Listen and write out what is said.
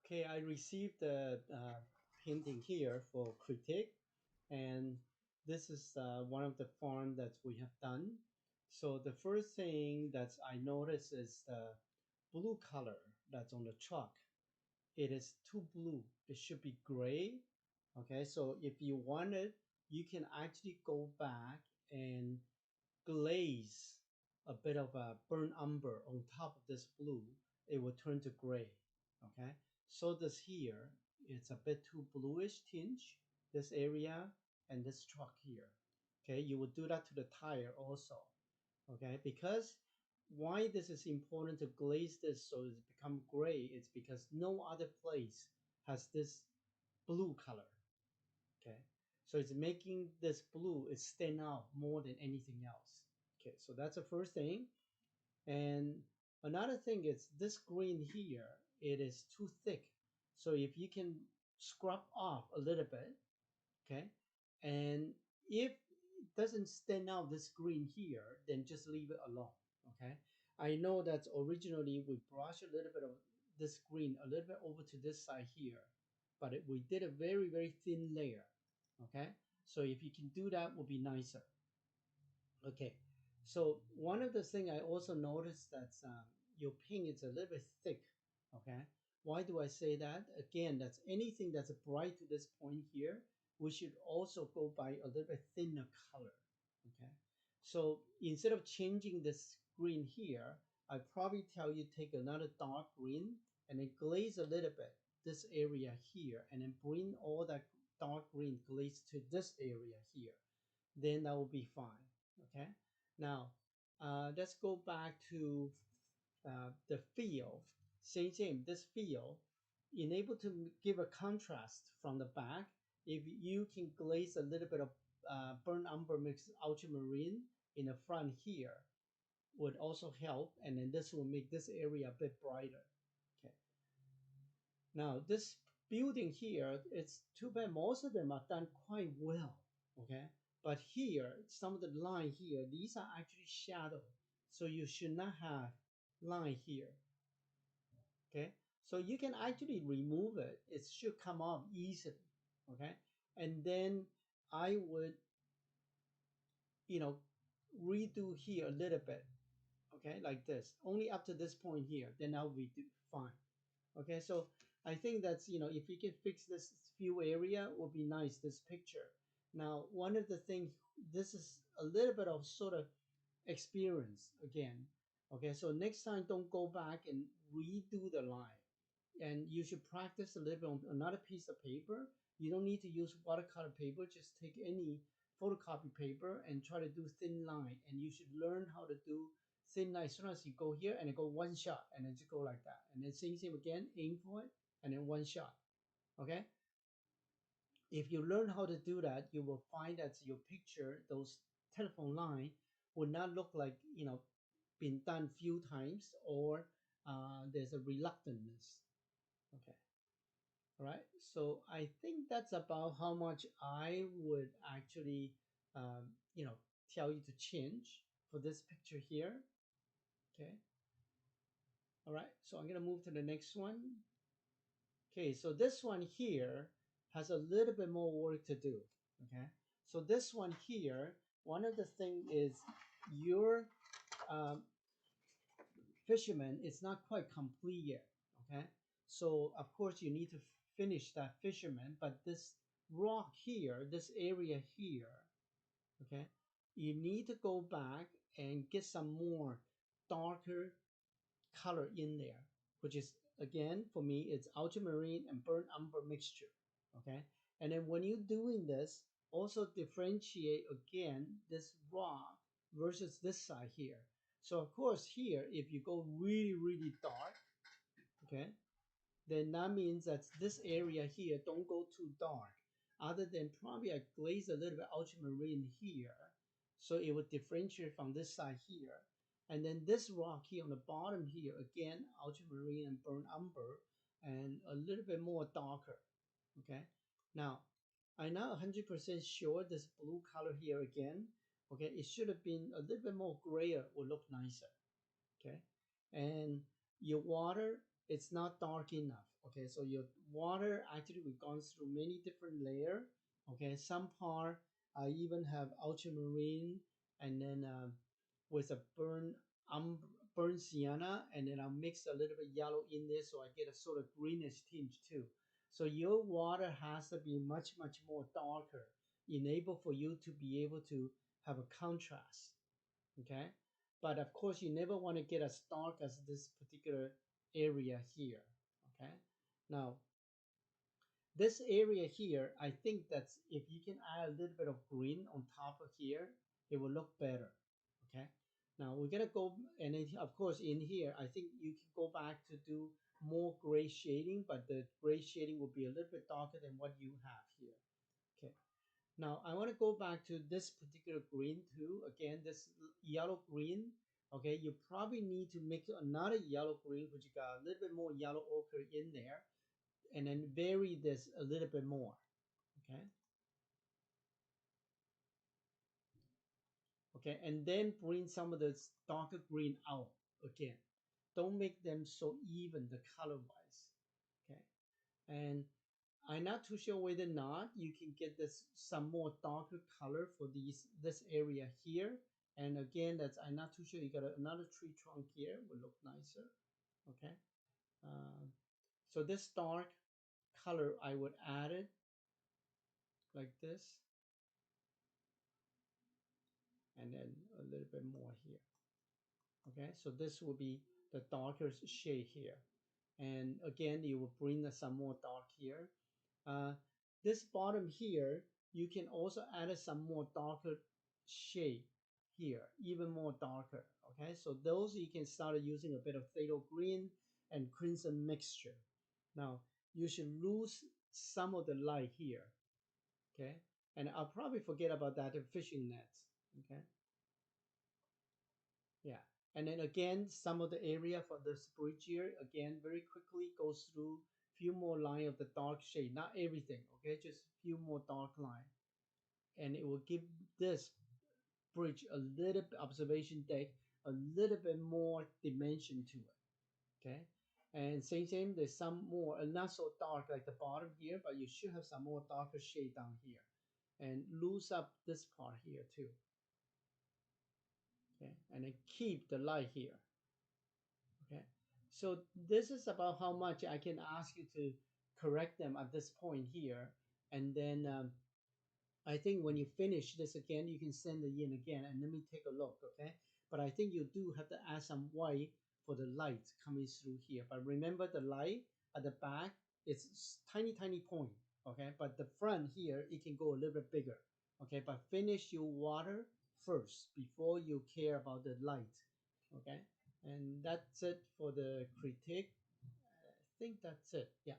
Okay, I received the painting here for critique, and this is one of the form that we have done. So the first thing that I notice is the blue color that's on the truck. It is too blue. It should be gray. Okay, so if you want it, you can actually go back and glaze a bit of a burnt umber on top of this blue. It will turn to gray. Okay, so this here, it's a bit too bluish tinge, this area and this truck here. Okay, you will do that to the tire also. Okay, because why this is important to glaze this so it's become gray, it's because no other place has this blue color. Okay, so it's making this blue it stand out more than anything else. Okay, so that's the first thing. And another thing is this green here, it is too thick. So if you can scrub off a little bit, okay, and if it doesn't stand out this green here, then just leave it alone. Okay, I know that originally we brushed a little bit of this green a little bit over to this side here, but we did a very thin layer. Okay, so if you can do that, would be nicer. Okay, so one of the thing I also noticed that your paint is a little bit thick. Okay, why do I say that? Again, that's anything that's bright to this point here, we should also go by a little bit thinner color. Okay, so instead of changing this green here, I probably tell you take another dark green and then glaze a little bit this area here, and then bring all that dark green glaze to this area here, then that will be fine. Okay, now let's go back to the feel. Same, this feel, in able to give a contrast from the back, if you can glaze a little bit of burnt umber mixed ultramarine in the front here, would also help, and then this will make this area a bit brighter. Okay, now this building here, it's too bad most of them are done quite well. Okay, but here some of the line here, these are actually shadow, so you should not have line here. Okay, so you can actually remove it, it should come off easily. Okay, and then I would, you know, redo here a little bit. Okay, like this, only up to this point here, then I'll be fine. Okay, so I think that's, if you can fix this few area, would be nice, this picture. Now, one of the things, this is a little bit of sort of experience again. Okay, so next time don't go back and redo the line, and you should practice a little bit on another piece of paper. You don't need to use watercolor paper, just take any photocopy paper and try to do thin line, and you should learn how to do thin line. As soon as you go here and then go one shot and then just go like that, and then same again, aim for it and then one shot. Okay, if you learn how to do that, you will find that your picture, those telephone line, will not look like, been done few times, or there's a reluctantness. Okay, all right, so I think that's about how much I would actually, um, you know, tell you to change for this picture here. Okay, all right, so I'm gonna move to the next one. Okay, so this one here has a little bit more work to do. Okay, so this one here, one of the thing is your um, fisherman is not quite complete yet. Okay, so of course you need to finish that fisherman, but this rock here, this area here, okay, you need to go back and get some more darker color in there, which is, again, for me, it's ultramarine and burnt umber mixture. Okay, and then when you're doing this, also differentiate again this rock versus this side here. So of course here, if you go really dark, okay, then that means that this area here don't go too dark, other than probably I glaze a little bit ultramarine here, so it would differentiate from this side here. And then this rock here on the bottom here, again, ultramarine and burnt umber, and a little bit more darker. Okay, now I'm not 100% sure this blue color here again. Okay, it should have been a little bit more grayer, would look nicer. Okay, and your water, it's not dark enough. Okay, so your water actually we've gone through many different layer. Okay, some part I even have ultramarine, and then with a burn sienna, and then I'll mix a little bit yellow in there so I get a sort of greenish tinge too. So your water has to be much more darker, enable for you to be able to have a contrast. Okay, but of course you never want to get as dark as this particular area here. Okay, now this area here, I think that's if you can add a little bit of green on top of here, it will look better. Okay, now we're gonna go, and then of course in here I think you can go back to do more gray shading, but the gray shading will be a little bit darker than what you have here. Okay, now I want to go back to this particular green too. Again, this yellow green. Okay, you probably need to mix another yellow green, which you got a little bit more yellow ochre in there, and then vary this a little bit more. Okay, okay, and then bring some of this darker green out again. Don't make them so even the color wise. Okay, and I'm not too sure whether or not you can get this some more darker color for this area here. And again, that's I'm not too sure. You got another tree trunk here will look nicer. Okay, um, so this dark color I would add it like this, and then a little bit more here. Okay, so this will be the darker shade here. And again, you will bring some more dark here. Uh, this bottom here, you can also add some more darker shade here, even more darker. Okay, so those you can start using a bit of phthalo green and crimson mixture. Now you should lose some of the light here. Okay, and I'll probably forget about that in fishing nets. Okay, yeah. And then again, some of the area for this bridge here, again, very quickly goes through few more line of the dark shade, not everything, okay, just few more dark line. And it will give this bridge a little bit observation deck, a little bit more dimension to it, okay? And same, there's some more, not so dark like the bottom here, but you should have some more darker shade down here. And loose up this part here too, okay? And then keep the light here. Okay, so this is about how much I can ask you to correct them at this point here. And then I think when you finish this again, you can send it in again and let me take a look, okay? But I think you do have to add some white for the light coming through here. But remember the light at the back, it's tiny point, okay? But the front here, it can go a little bit bigger, okay? But finish your water first before you care about the light, okay? And that's it for the critique. I think that's it. Yeah.